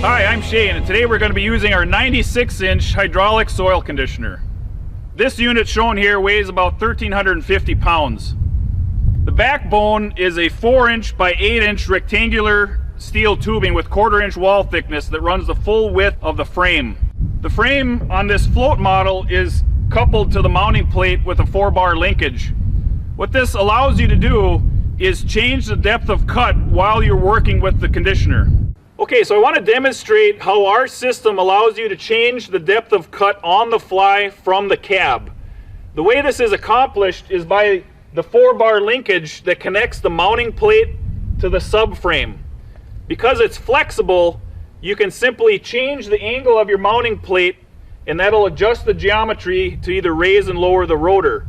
Hi, I'm Shane, and today we're going to be using our 96-inch hydraulic soil conditioner. This unit shown here weighs about 1,350 pounds. The backbone is a 4-inch by 8-inch rectangular steel tubing with 1/4-inch wall thickness that runs the full width of the frame. The frame on this float model is coupled to the mounting plate with a 4-bar linkage. What this allows you to do is change the depth of cut while you're working with the conditioner. Okay, so I want to demonstrate how our system allows you to change the depth of cut on the fly from the cab. The way this is accomplished is by the 4-bar linkage that connects the mounting plate to the subframe. Because it's flexible, you can simply change the angle of your mounting plate, and that'll adjust the geometry to either raise and lower the rotor.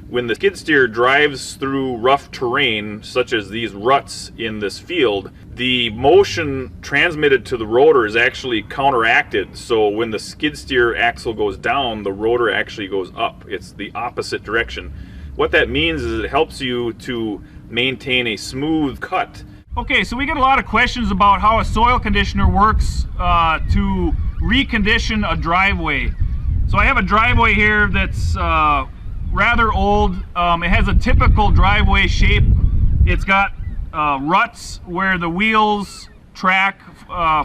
When the skid steer drives through rough terrain, such as these ruts in this field, the motion transmitted to the rotor is actually counteracted. So when the skid steer axle goes down, the rotor actually goes up. It's the opposite direction. What that means is it helps you to maintain a smooth cut. Okay, so we get a lot of questions about how a soil conditioner works to recondition a driveway. So I have a driveway here that's rather old. It has a typical driveway shape. It's got ruts where the wheels track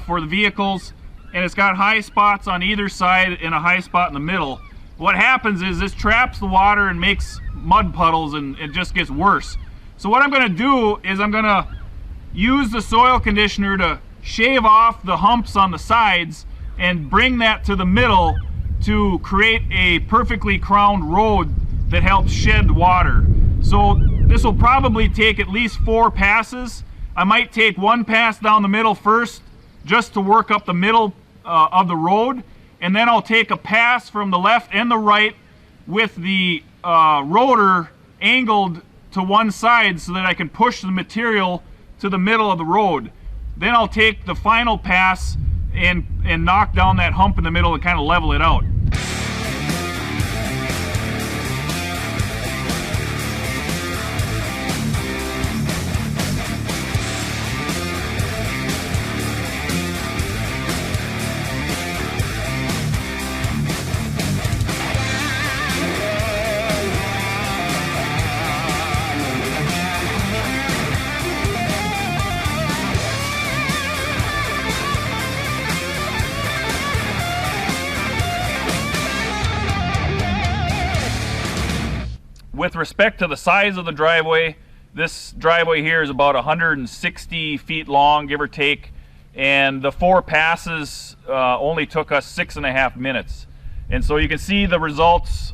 for the vehicles, and it's got high spots on either side and a high spot in the middle. What happens is this traps the water and makes mud puddles, and it just gets worse. So what I'm going to do is I'm going to use the soil conditioner to shave off the humps on the sides and bring that to the middle to create a perfectly crowned road that helps shed water. So this will probably take at least 4 passes. I might take 1 pass down the middle first just to work up the middle of the road, and then I'll take a pass from the left and the right with the rotor angled to one side so that I can push the material to the middle of the road. Then I'll take the final pass and knock down that hump in the middle and kind of level it out. With respect to the size of the driveway, this driveway here is about 160 feet long, give or take, and the 4 passes only took us 6.5 minutes. And so you can see the results.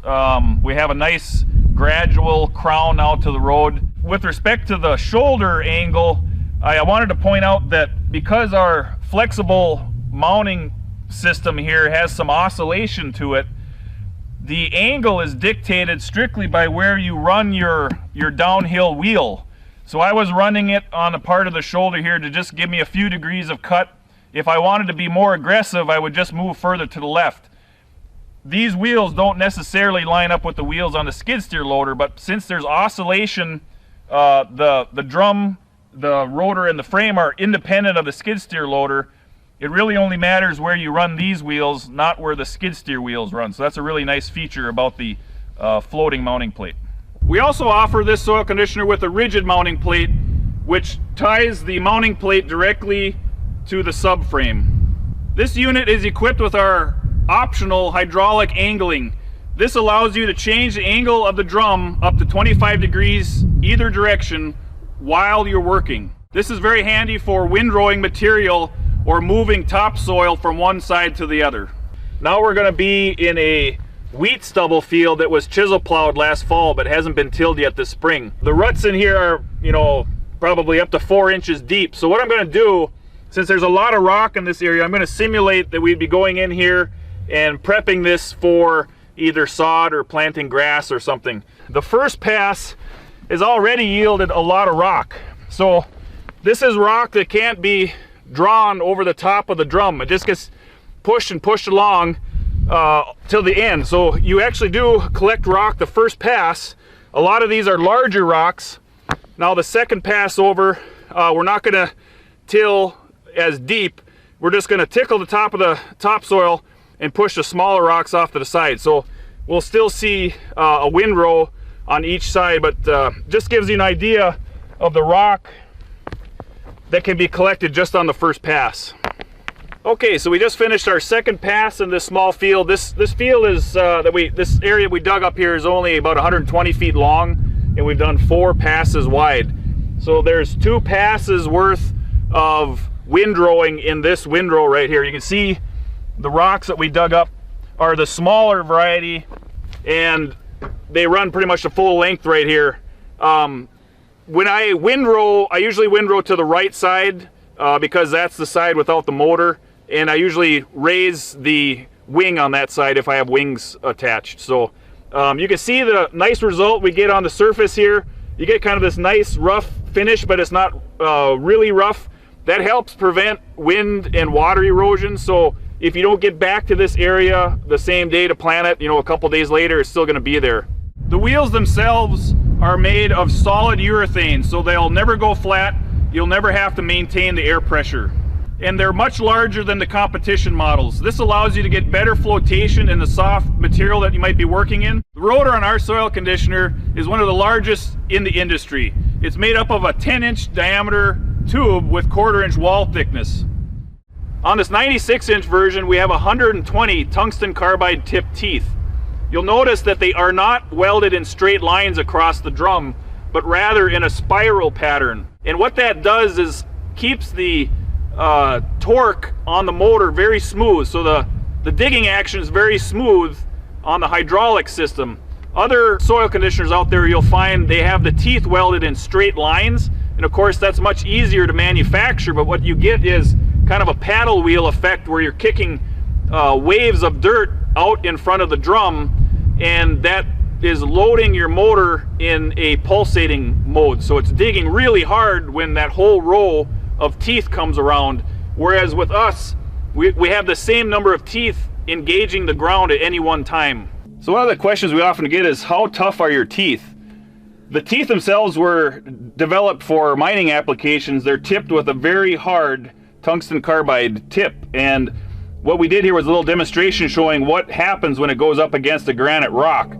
We have a nice gradual crown out to the road. With respect to the shoulder angle, I wanted to point out that because our flexible mounting system here has some oscillation to it, the angle is dictated strictly by where you run your downhill wheel. So I was running it on a part of the shoulder here to just give me a few degrees of cut. If I wanted to be more aggressive, I would just move further to the left. These wheels don't necessarily line up with the wheels on the skid steer loader, but since there's oscillation, the drum, the rotor, and the frame are independent of the skid steer loader. It really only matters where you run these wheels, not where the skid steer wheels run. So that's a really nice feature about the floating mounting plate. We also offer this soil conditioner with a rigid mounting plate, which ties the mounting plate directly to the subframe. This unit is equipped with our optional hydraulic angling. This allows you to change the angle of the drum up to 25 degrees either direction while you're working. This is very handy for windrowing material or moving topsoil from one side to the other. Now we're going to be in a wheat stubble field that was chisel plowed last fall but hasn't been tilled yet this spring. The ruts in here are, probably up to 4 inches deep. So what I'm going to do, since there's a lot of rock in this area, I'm going to simulate that we'd be going in here and prepping this for either sod or planting grass or something. The first pass has already yielded a lot of rock. So this is rock that can't be drawn over the top of the drum. It just gets pushed and pushed along till the end. So you actually do collect rock the first pass. A lot of these are larger rocks. Now the second pass over, we're not going to till as deep we're just going to tickle the top of the topsoil and push the smaller rocks off to the side. So we'll still see a windrow on each side, but just gives you an idea of the rock that can be collected just on the first pass. Okay, so we just finished our second pass in this small field. This field is this area we dug up here is only about 120 feet long, and we've done 4 passes wide. So there's 2 passes worth of windrowing in this windrow right here. You can see the rocks that we dug up are the smaller variety, and they run pretty much the full length right here. When I windrow, I usually windrow to the right side because that's the side without the motor, and I usually raise the wing on that side if I have wings attached. So you can see the nice result we get on the surface here. You get kind of this nice rough finish, but it's not really rough. That helps prevent wind and water erosion. So if you don't get back to this area the same day to plant it, you know, a couple days later, it's still going to be there. The wheels themselves are made of solid urethane, so they'll never go flat. You'll never have to maintain the air pressure. And they're much larger than the competition models. This allows you to get better flotation in the soft material that you might be working in. The rotor on our soil conditioner is one of the largest in the industry. It's made up of a 10-inch diameter tube with 1/4-inch wall thickness. On this 96-inch version, we have 120 tungsten carbide tip teeth. You'll notice that they are not welded in straight lines across the drum, but rather in a spiral pattern. And what that does is keeps the torque on the motor very smooth, so the digging action is very smooth on the hydraulic system. Other soil conditioners out there, you'll find they have the teeth welded in straight lines, and of course that's much easier to manufacture, but what you get is kind of a paddle wheel effect where you're kicking waves of dirt out in front of the drum, and that is loading your motor in a pulsating mode. So it's digging really hard when that whole row of teeth comes around, whereas with us, we have the same number of teeth engaging the ground at any one time. So one of the questions we often get is, how tough are your teeth? The teeth themselves were developed for mining applications. They're tipped with a very hard tungsten carbide tip, and what we did here was a little demonstration showing what happens when it goes up against a granite rock.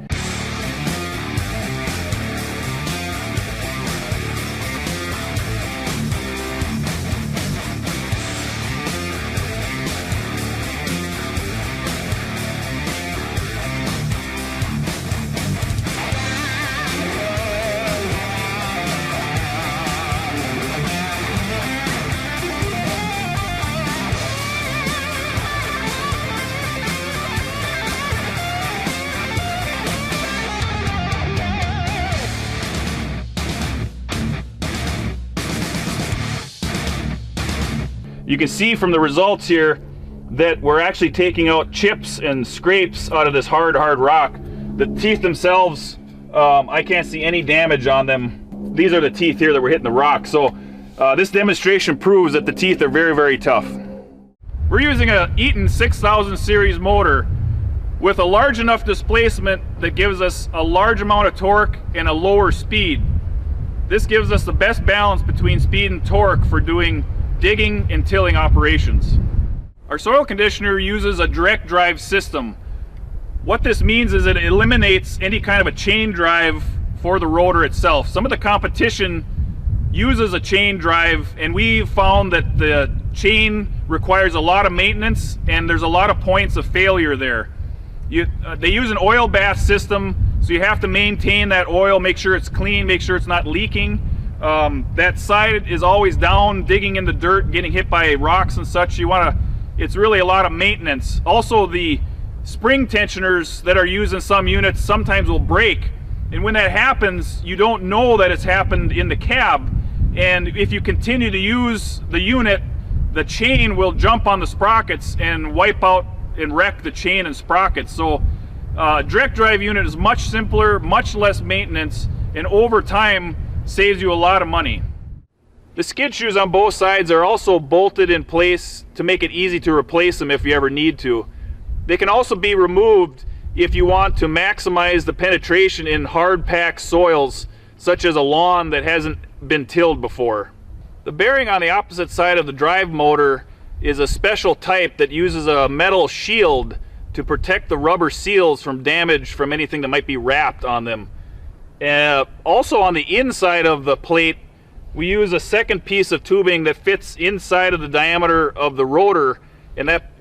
You can see from the results here that we're actually taking out chips and scrapes out of this hard rock. The teeth themselves, I can't see any damage on them. These are the teeth here that were hitting the rock. So this demonstration proves that the teeth are very, very tough. We're using a Eaton 6000 series motor with a large enough displacement that gives us a large amount of torque and a lower speed. This gives us the best balance between speed and torque for doing digging and tilling operations. Our soil conditioner uses a direct drive system. What this means is it eliminates any kind of a chain drive for the rotor itself. Some of the competition uses a chain drive, and we found that the chain requires a lot of maintenance and there's a lot of points of failure there. They use an oil bath system, so you have to maintain that oil, make sure it's clean, make sure it's not leaking. That side is always down, digging in the dirt, getting hit by rocks and such. It's really a lot of maintenance. Also, the spring tensioners that are used in some units sometimes will break, and when that happens, you don't know that it's happened in the cab, and if you continue to use the unit, the chain will jump on the sprockets and wipe out and wreck the chain and sprockets. So direct drive unit is much simpler, much less maintenance, and over time saves you a lot of money. The skid shoes on both sides are also bolted in place to make it easy to replace them if you ever need to. They can also be removed if you want to maximize the penetration in hard packed soils, such as a lawn that hasn't been tilled before. The bearing on the opposite side of the drive motor is a special type that uses a metal shield to protect the rubber seals from damage from anything that might be wrapped on them. Also on the inside of the plate, we use a second piece of tubing that fits inside of the diameter of the rotor, and that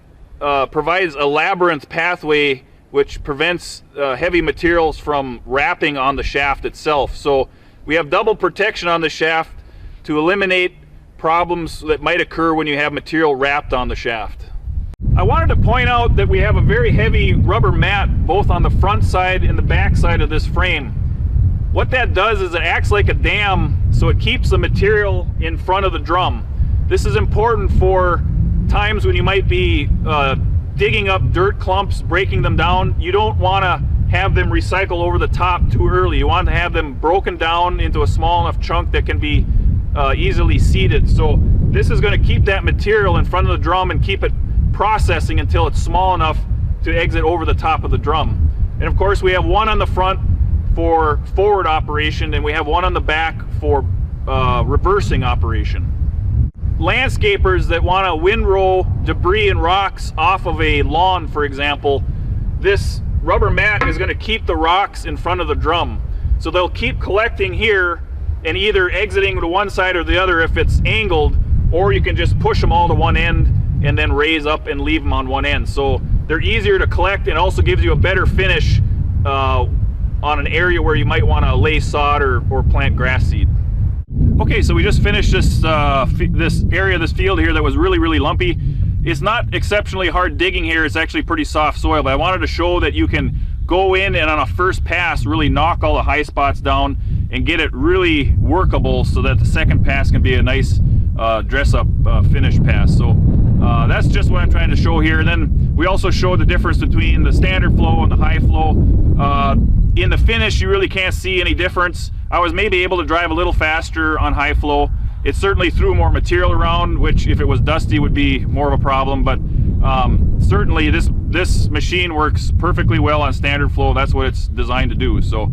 provides a labyrinth pathway which prevents heavy materials from wrapping on the shaft itself. So we have double protection on the shaft to eliminate problems that might occur when you have material wrapped on the shaft. I wanted to point out that we have a very heavy rubber mat both on the front side and the back side of this frame. What that does is it acts like a dam, so it keeps the material in front of the drum. This is important for times when you might be digging up dirt clumps, breaking them down. You don't want to have them recycle over the top too early. You want to have them broken down into a small enough chunk that can be easily seeded. So this is going to keep that material in front of the drum and keep it processing until it's small enough to exit over the top of the drum. And of course we have one on the front for forward operation, and we have one on the back for reversing operation. Landscapers that want to windrow debris and rocks off of a lawn, for example, this rubber mat is going to keep the rocks in front of the drum. So they'll keep collecting here and either exiting to one side or the other if it's angled, or you can just push them all to one end and then raise up and leave them on one end. So they're easier to collect, and also gives you a better finish on an area where you might want to lay sod or plant grass seed. Okay, so we just finished this area of this field here that was really lumpy. It's not exceptionally hard digging here, it's actually pretty soft soil, but I wanted to show that you can go in and on a first pass really knock all the high spots down and get it really workable so that the second pass can be a nice dress up finish pass. So that's just what I'm trying to show here. And then we also show the difference between the standard flow and the high flow. In the finish you really can't see any difference. I was maybe able to drive a little faster on high flow. It certainly threw more material around, which if it was dusty would be more of a problem, but certainly this machine works perfectly well on standard flow. That's what it's designed to do. So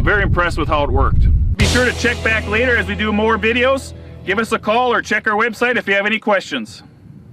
very impressed with how it worked. Be sure to check back later as we do more videos. Give us a call or check our website if you have any questions.